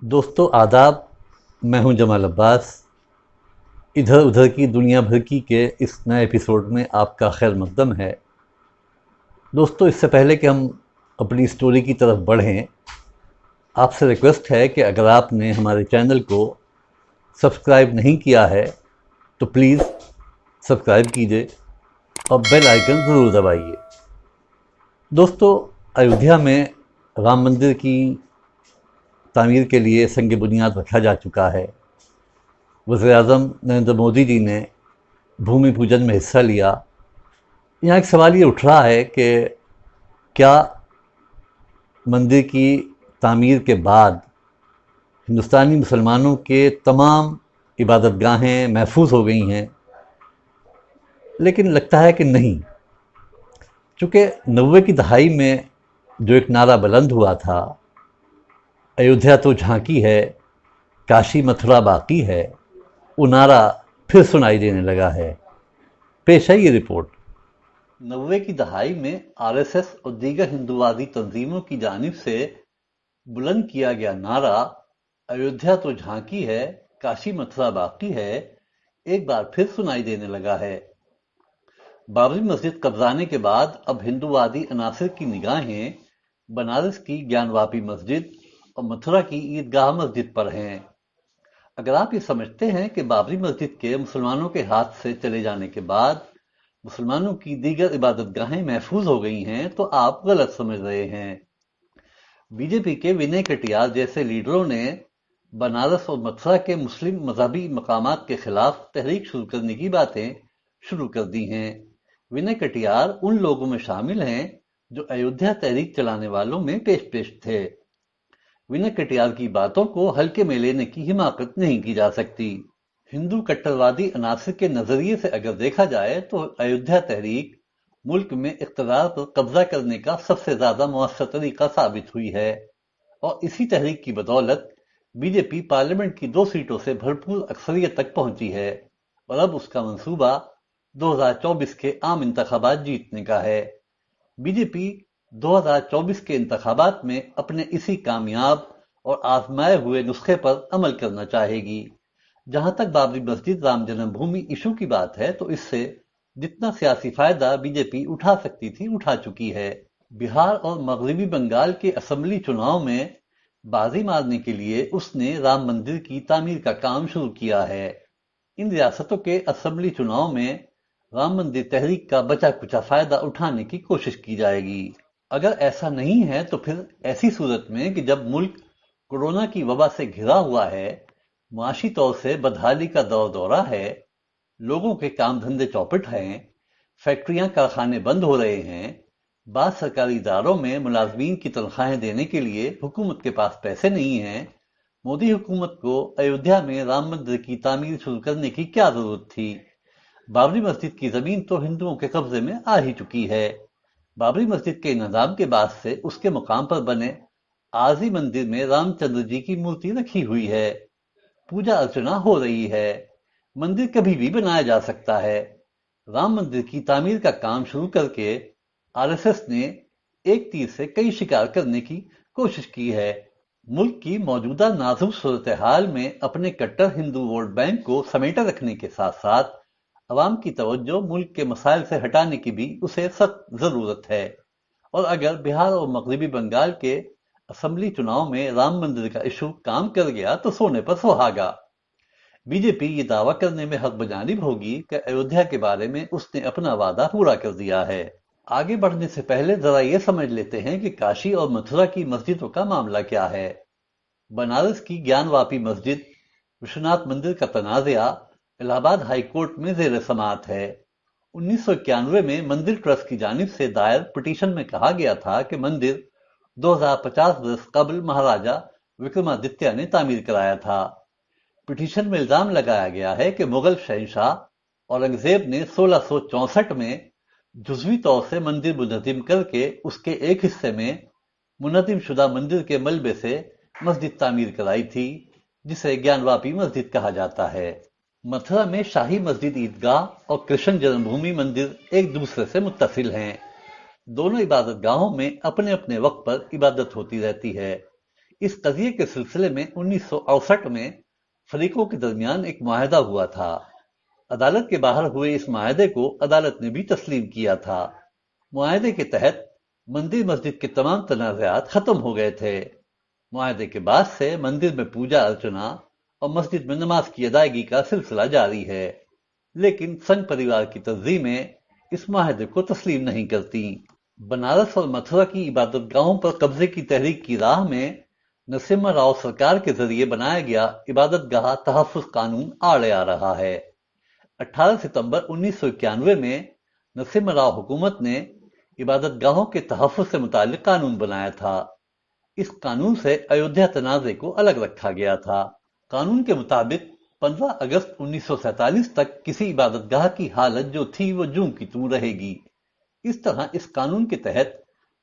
دوستو آداب، میں ہوں جمال عباس۔ ادھر ادھر کی دنیا بھر کی کے اس نئے ایپیسوڈ میں آپ کا خیر مقدم ہے۔ دوستو، اس سے پہلے کہ ہم اپنی سٹوری کی طرف بڑھیں، آپ سے ریکویسٹ ہے کہ اگر آپ نے ہمارے چینل کو سبسکرائب نہیں کیا ہے تو پلیز سبسکرائب کیجئے اور بیل آئیکن ضرور دبائیے۔ دوستو، ایودھیا میں رام مندر کی تعمیر کے لیے سنگ بنیاد رکھا جا چکا ہے۔ وزیر اعظم نریندر مودی جی نے بھومی پوجن میں حصہ لیا۔ یہاں ایک سوال یہ اٹھ رہا ہے کہ کیا مندر کی تعمیر کے بعد ہندوستانی مسلمانوں کے تمام عبادت گاہیں محفوظ ہو گئی ہیں؟ لیکن لگتا ہے کہ نہیں، چونکہ 90 کی دہائی میں جو ایک نعرہ بلند ہوا تھا، ایودھیا تو جھانکی ہے، کاشی متھرا باقی ہے، وہ نعرہ پھر سنائی دینے لگا ہے۔ پیش ہے یہ رپورٹ۔ 90 کی دہائی میں آر ایس ایس اور دیگر ہندووادی تنظیموں کی جانب سے بلند کیا گیا نعرہ ایودھیا تو جھانکی ہے، کاشی متھرا باقی ہے، ایک بار پھر سنائی دینے لگا ہے۔ بابری مسجد قبضانے کے بعد اب ہندووادی عناصر کی نگاہیں بنارس کی گیان واپی مسجد اور متھرا کی عیدگاہ مسجد پر ہیں۔ اگر آپ یہ سمجھتے ہیں کہ بابری مسجد کے مسلمانوں کے ہاتھ سے چلے جانے کے بعد مسلمانوں کی دیگر عبادت گاہیں محفوظ ہو گئی ہیں تو آپ غلط سمجھ رہے ہیں۔ بی جے پی کے ونے کٹیار جیسے لیڈروں نے بنارس اور متھرا کے مسلم مذہبی مقامات کے خلاف تحریک شروع کرنے کی باتیں شروع کر دی ہیں۔ ونے کٹیار ان لوگوں میں شامل ہیں جو ایودھیا تحریک چلانے والوں میں پیش تھے۔ ونے کٹیار کی باتوں کو ہلکے میں لینے کی حماقت نہیں کی جا سکتی۔ ہندو کٹروادی عناصر کے نظریے سے اگر دیکھا جائے تو ایودھیا تحریک ملک میں اقتدار پر قبضہ کرنے کا سب سے زیادہ مؤثر طریقہ ثابت ہوئی ہے، اور اسی تحریک کی بدولت بی جے پی پارلیمنٹ کی 2 سیٹوں سے بھرپور اکثریت تک پہنچی ہے، اور اب اس کا منصوبہ 2024 کے عام انتخابات جیتنے کا ہے۔ بی جے پی 2024 کے انتخابات میں اپنے اسی کامیاب اور آزمائے ہوئے نسخے پر عمل کرنا چاہے گی۔ جہاں تک بابری مسجد رام جنم بھومی ایشو کی بات ہے تو اس سے جتنا سیاسی فائدہ بی جے پی اٹھا سکتی تھی اٹھا چکی ہے۔ بہار اور مغربی بنگال کے اسمبلی چناؤ میں بازی مارنے کے لیے اس نے رام مندر کی تعمیر کا کام شروع کیا ہے۔ ان ریاستوں کے اسمبلی چناؤ میں رام مندر تحریک کا بچا کچا فائدہ اٹھانے کی کوشش کی جائے گی۔ اگر ایسا نہیں ہے تو پھر ایسی صورت میں کہ جب ملک کورونا کی وبا سے گھرا ہوا ہے، معاشی طور سے بدحالی کا دورہ ہے، لوگوں کے کام دھندے چوپٹ ہیں، فیکٹریاں کارخانے بند ہو رہے ہیں، بعض سرکاری اداروں میں ملازمین کی تنخواہیں دینے کے لیے حکومت کے پاس پیسے نہیں ہیں، مودی حکومت کو ایودھیا میں رام مندر کی تعمیر شروع کرنے کی کیا ضرورت تھی؟ بابری مسجد کی زمین تو ہندوؤں کے قبضے میں آ ہی چکی ہے۔ بابری مسجد کے انہدام کے بعد سے اس کے مقام پر بنے عارضی مندر میں رام چندر جی کی مورتی رکھی ہوئی ہے، پوجا ارچنا ہو رہی ہے، مندر کبھی بھی بنایا جا سکتا ہے۔ رام مندر کی تعمیر کا کام شروع کر کے آر ایس ایس نے ایک تیر سے کئی شکار کرنے کی کوشش کی ہے۔ ملک کی موجودہ نازک صورتحال میں اپنے کٹر ہندو ووٹ بینک کو سمیٹے رکھنے کے ساتھ ساتھ عوام کی توجہ ملک کے مسائل سے ہٹانے کی بھی اسے سخت ضرورت ہے، اور اگر بہار اور مغربی بنگال کے اسمبلی چناؤ میں رام مندر کا ایشو کام کر گیا تو سونے پر سہاگا۔ بی جے پی یہ دعویٰ کرنے میں حق بجانب ہوگی کہ ایودھیا کے بارے میں اس نے اپنا وعدہ پورا کر دیا ہے۔ آگے بڑھنے سے پہلے ذرا یہ سمجھ لیتے ہیں کہ کاشی اور متھرا کی مسجدوں کا معاملہ کیا ہے۔ بنارس کی گیان واپی مسجد وشوناتھ مندر کا تنازعہ الہ آباد ہائی کورٹ میں زیر سماعت ہے۔ 1991 میں مندر ٹرسٹ کی جانب سے دائر پٹیشن میں کہا گیا تھا کہ مندر 2050 برس قبل مہاراجا وکرمادتیہ نے تعمیر کرایا تھا۔ پٹیشن میں الزام لگایا گیا ہے کہ مغل شہنشاہ اورنگزیب نے 1664 میں جزوی طور سے مندر منہدم کر کے اس کے ایک حصے میں منہدم شدہ مندر کے ملبے سے مسجد تعمیر کرائی تھی، جسے گیان واپی مسجد کہا جاتا ہے۔ متھرا میں شاہی مسجد عیدگاہ اور کرشن جنم بھومی مندر ایک دوسرے سے متصل ہیں۔ دونوں عبادت گاہوں میں اپنے اپنے وقت پر عبادت ہوتی رہتی ہے۔ اس قضیے کے سلسلے میں 1968 میں فریقوں کے درمیان ایک معاہدہ ہوا تھا۔ عدالت کے باہر ہوئے اس معاہدے کو عدالت نے بھی تسلیم کیا تھا۔ معاہدے کے تحت مندر مسجد کے تمام تنازعات ختم ہو گئے تھے۔ معاہدے کے بعد سے مندر میں پوجا ارچنا اور مسجد میں نماز کی ادائیگی کا سلسلہ جاری ہے، لیکن سنگھ پریوار کی تنظیمیں اس معاہدے کو تسلیم نہیں کرتی۔ بنارس اور متھرا کی عبادت گاہوں پر قبضے کی تحریک کی راہ میں نرسمہا راؤ سرکار کے ذریعے بنایا گیا عبادت گاہ تحفظ قانون آڑے آ رہا ہے۔ 18 ستمبر 1991 میں نرسمہا راؤ حکومت نے عبادت گاہوں کے تحفظ سے متعلق قانون بنایا تھا۔ اس قانون سے ایودھیا تنازع کو الگ رکھا گیا تھا۔ قانون کے مطابق 15 اگست 1947 تک کسی عبادت گاہ کی حالت جو تھی وہ جوں کی توں رہے گی۔ اس طرح اس قانون کے تحت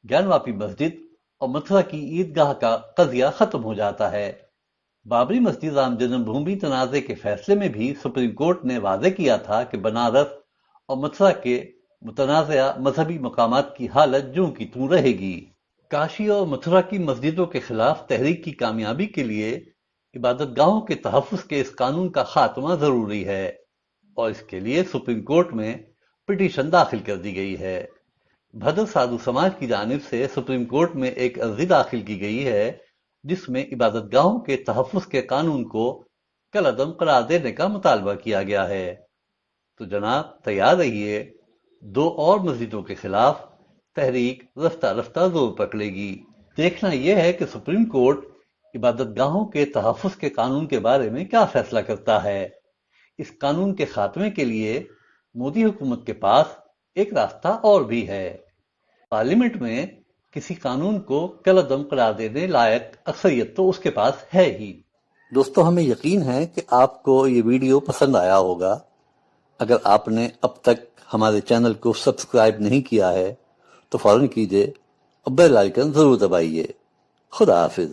گیان واپی مسجد اور متھرا کی عیدگاہ کا قضیہ ختم ہو جاتا ہے۔ بابری مسجد رام جنم بھومی تنازع کے فیصلے میں بھی سپریم کورٹ نے واضح کیا تھا کہ بنارس اور متھرا کے متنازعہ مذہبی مقامات کی حالت جوں کی توں رہے گی۔ کاشی اور متھرا کی مسجدوں کے خلاف تحریک کی کامیابی کے لیے عبادت گاہوں کے تحفظ کے اس قانون کا خاتمہ ضروری ہے، اور اس کے لیے سپریم کورٹ میں پٹیشن داخل کر دی گئی ہے۔ بھدر سادھو سماج کی جانب سے سپریم کورٹ میں ایک عرضی داخل کی گئی ہے جس میں عبادت گاہوں کے تحفظ کے قانون کو کالعدم قرار دینے کا مطالبہ کیا گیا ہے۔ تو جناب تیار رہیے، 2 اور مسجدوں کے خلاف تحریک رفتہ رفتہ زور پکڑے گی۔ دیکھنا یہ ہے کہ سپریم کورٹ عبادت گاہوں کے تحفظ کے قانون کے بارے میں کیا فیصلہ کرتا ہے۔ اس قانون کے خاتمے کے لیے مودی حکومت کے پاس ایک راستہ اور بھی ہے۔ پارلیمنٹ میں کسی قانون کو کالعدم قرار دینے لائق اکثریت تو اس کے پاس ہے ہی۔ دوستو ہمیں یقین ہے کہ آپ کو یہ ویڈیو پسند آیا ہوگا۔ اگر آپ نے اب تک ہمارے چینل کو سبسکرائب نہیں کیا ہے تو فوراً کیجئے اور بیل آئیکن ضرور دبائیے۔ خدا حافظ۔